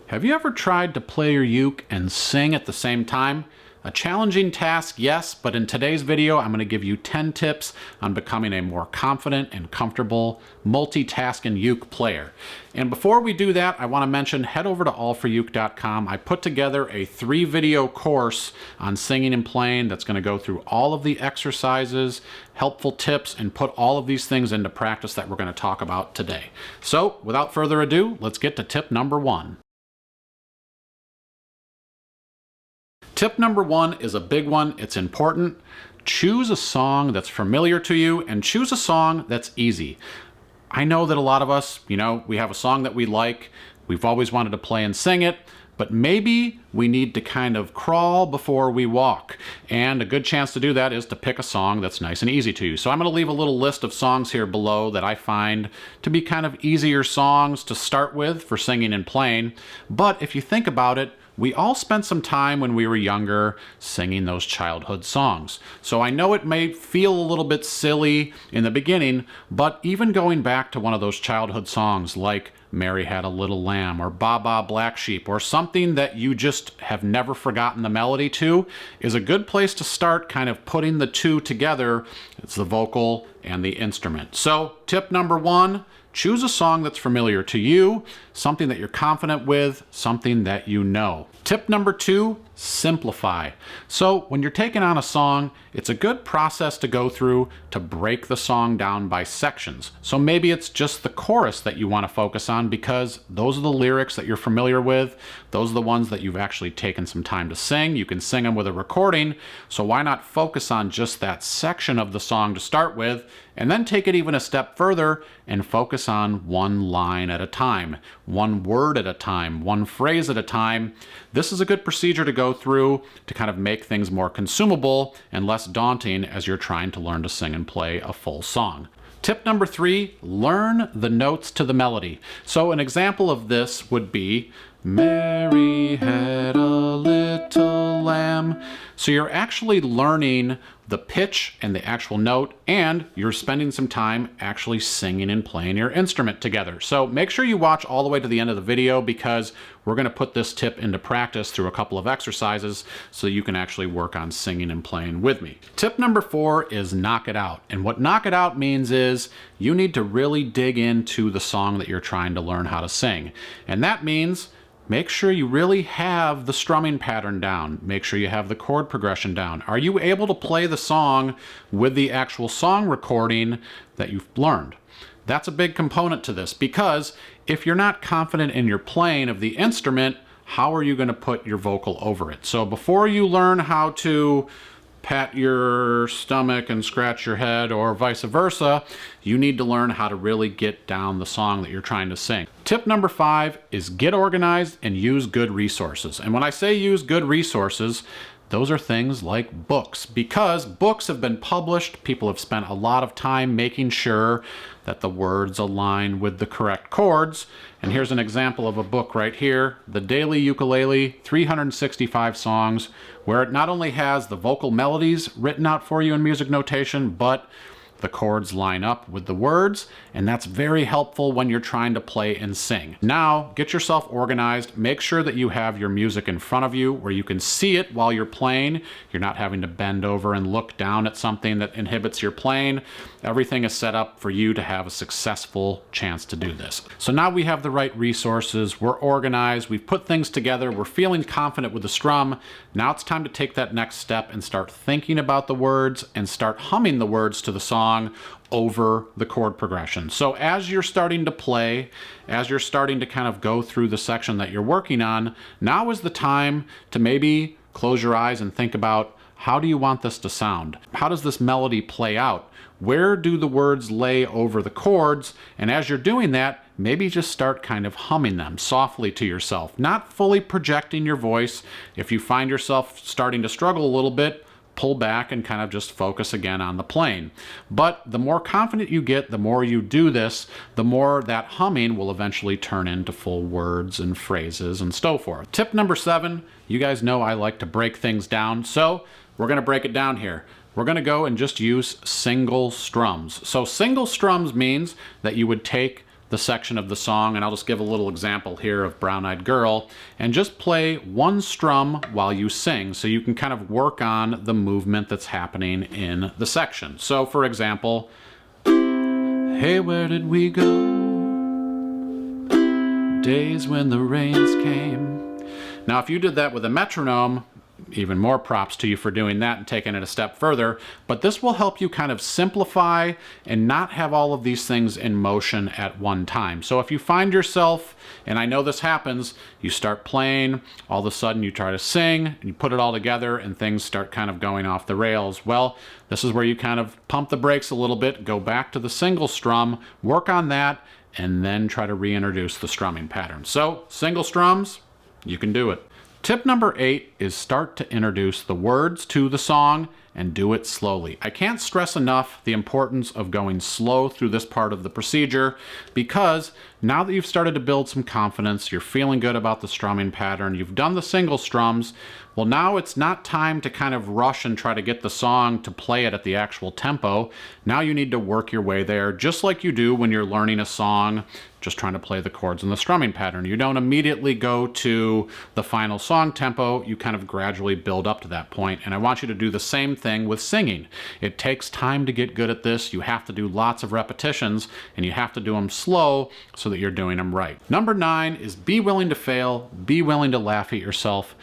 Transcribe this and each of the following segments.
Have you ever tried to play your uke and sing at the same time? A challenging task, yes, but in today's video, I'm going to give you 10 tips on becoming a more confident and comfortable multitasking uke player. And before we do that, I want to mention, head over to allforuke.com. I put together a 3-video course on singing and playing that's going to go through all of the exercises, helpful tips, and put all of these things into practice that we're going to talk about today. So, without further ado, let's get to tip number 1. Tip number 1 is a big one. It's important. Choose a song that's familiar to you and choose a song that's easy. I know that a lot of us, we have a song that we like. We've always wanted to play and sing it, but maybe we need to kind of crawl before we walk. And a good chance to do that is to pick a song that's nice and easy to you. So I'm going to leave a little list of songs here below that I find to be kind of easier songs to start with for singing and playing. But if you think about it, we all spent some time when we were younger singing those childhood songs. So I know it may feel a little bit silly in the beginning, but even going back to one of those childhood songs like Mary Had a Little Lamb or Ba Ba Black Sheep, or something that you just have never forgotten the melody to, is a good place to start kind of putting the two together. It's the vocal and the instrument. So tip number 1, choose a song that's familiar to you, something that you're confident with, something that you know. Tip number 2, simplify. So when you're taking on a song, it's a good process to go through to break the song down by sections. So maybe it's just the chorus that you want to focus on because those are the lyrics that you're familiar with. Those are the ones that you've actually taken some time to sing. You can sing them with a recording, so why not focus on just that section of the song to start with, and then take it even a step further and focus on one line at a time, one word at a time, one phrase at a time. This is a good procedure to go through to kind of make things more consumable and less daunting as you're trying to learn to sing and play a full song. Tip number 3, learn the notes to the melody. So an example of this would be, Mary had a little lamb. So you're actually learning the pitch and the actual note, and you're spending some time actually singing and playing your instrument together. So make sure you watch all the way to the end of the video because we're going to put this tip into practice through a couple of exercises so you can actually work on singing and playing with me. Tip number 4 is knock it out. And what knock it out means is you need to really dig into the song that you're trying to learn how to sing. And that means make sure you really have the strumming pattern down. Make sure you have the chord progression down. Are you able to play the song with the actual song recording that you've learned? That's a big component to this because if you're not confident in your playing of the instrument, how are you going to put your vocal over it? So before you learn how to pat your stomach and scratch your head or vice versa, you need to learn how to really get down the song that you're trying to sing. Tip number 5 is get organized and use good resources. And when I say use good resources, those are things like books, because books have been published. People have spent a lot of time making sure that the words align with the correct chords. And here's an example of a book right here, The Daily Ukulele, 365 Songs, where it not only has the vocal melodies written out for you in music notation, but the chords line up with the words, and that's very helpful when you're trying to play and sing. Now, get yourself organized. Make sure that you have your music in front of you where you can see it while you're playing. You're not having to bend over and look down at something that inhibits your playing. Everything is set up for you to have a successful chance to do this. So now we have the right resources, we're organized, we've put things together, we're feeling confident with the strum. Now it's time to take that next step and start thinking about the words and start humming the words to the song over the chord progression. So as you're starting to play, as you're starting to kind of go through the section that you're working on, now is the time to maybe close your eyes and think about, how do you want this to sound? How does this melody play out? Where do the words lay over the chords? And as you're doing that, maybe just start kind of humming them softly to yourself, not fully projecting your voice. If you find yourself starting to struggle a little bit, pull back and kind of just focus again on the playing. But the more confident you get, the more you do this, the more that humming will eventually turn into full words and phrases and so forth. Tip number 7, you guys know I like to break things down, so we're going to break it down here. We're going to go and just use single strums. So single strums means that you would take the section of the song, and I'll just give a little example here of Brown Eyed Girl, and just play one strum while you sing so you can kind of work on the movement that's happening in the section. So for example, hey, where did we go? Days when the rains came. Now if you did that with a metronome, even more props to you for doing that and taking it a step further, but this will help you kind of simplify and not have all of these things in motion at one time. So if you find yourself, and I know this happens, you start playing, all of a sudden you try to sing, and you put it all together and things start kind of going off the rails. Well, this is where you kind of pump the brakes a little bit, go back to the single strum, work on that, and then try to reintroduce the strumming pattern. So single strums, you can do it. Tip number 8 is start to introduce the words to the song and do it slowly. I can't stress enough the importance of going slow through this part of the procedure, because now that you've started to build some confidence, you're feeling good about the strumming pattern, you've done the single strums, well, now it's not time to kind of rush and try to get the song to play it at the actual tempo. Now you need to work your way there, just like you do when you're learning a song, just trying to play the chords in the strumming pattern. You don't immediately go to the final song tempo, you kind of gradually build up to that point. And I want you to do the same thing with singing. It takes time to get good at this. You have to do lots of repetitions, and you have to do them slow so that you're doing them right. Number 9 is be willing to fail, be willing to laugh at yourself.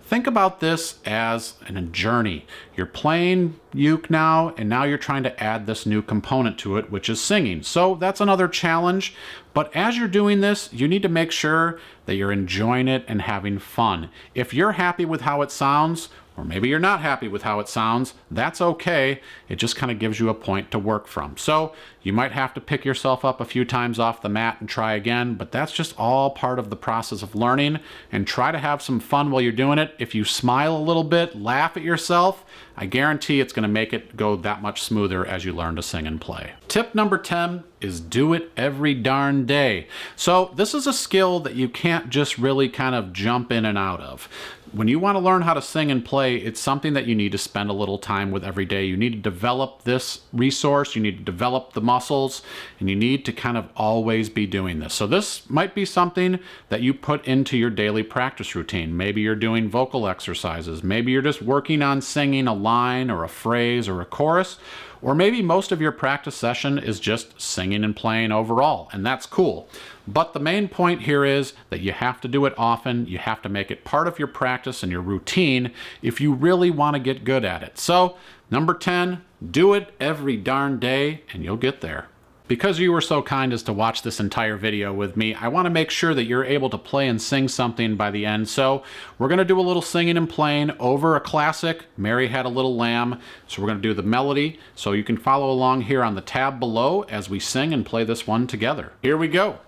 Think about this as a journey. You're playing uke now, and now you're trying to add this new component to it, which is singing. So that's another challenge. But as you're doing this, you need to make sure that you're enjoying it and having fun. If you're happy with how it sounds, or maybe you're not happy with how it sounds, that's okay. It just kind of gives you a point to work from. So you might have to pick yourself up a few times off the mat and try again, but that's just all part of the process of learning, and try to have some fun while you're doing it. If you smile a little bit, laugh at yourself, I guarantee it's going to make it go that much smoother as you learn to sing and play. Tip number 10 is do it every darn day. So this is a skill that you can't just really kind of jump in and out of. When you want to learn how to sing and play, it's something that you need to spend a little time with every day. You need to develop this resource, you need to develop the muscles, and you need to kind of always be doing this. So this might be something that you put into your daily practice routine. Maybe you're doing vocal exercises, maybe you're just working on singing a line or a phrase or a chorus, or maybe most of your practice session is just singing and playing overall, and that's cool. But the main point here is that you have to do it often, you have to make it part of your practice and your routine if you really want to get good at it. So, number 10, do it every darn day and you'll get there. Because you were so kind as to watch this entire video with me, I want to make sure that you're able to play and sing something by the end. So we're going to do a little singing and playing over a classic, Mary Had a Little Lamb. So we're going to do the melody, so you can follow along here on the tab below as we sing and play this one together. Here we go.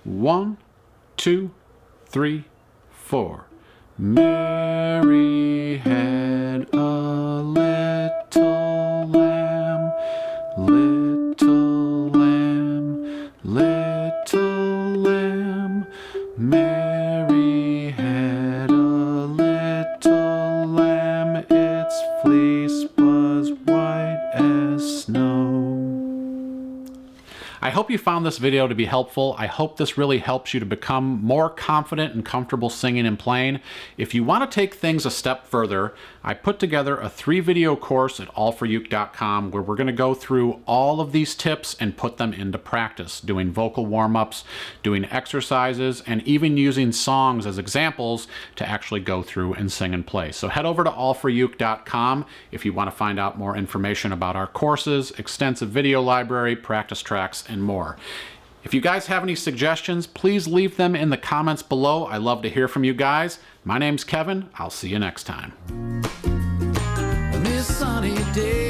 1, 2, 3, 4. Mary had a little lamb, little lamb, little lamb. Mary had a little lamb, its fleece was white as snow. I hope you found this video to be helpful. I hope this really helps you to become more confident and comfortable singing and playing. If you want to take things a step further, I put together a 3-video course at allforuke.com where we're going to go through all of these tips and put them into practice, doing vocal warm-ups, doing exercises, and even using songs as examples to actually go through and sing and play. So head over to allforuke.com if you want to find out more information about our courses, extensive video library, practice tracks, and more. If you guys have any suggestions, please leave them in the comments below. I love to hear from you guys. My name's Kevin. I'll see you next time. This sunny day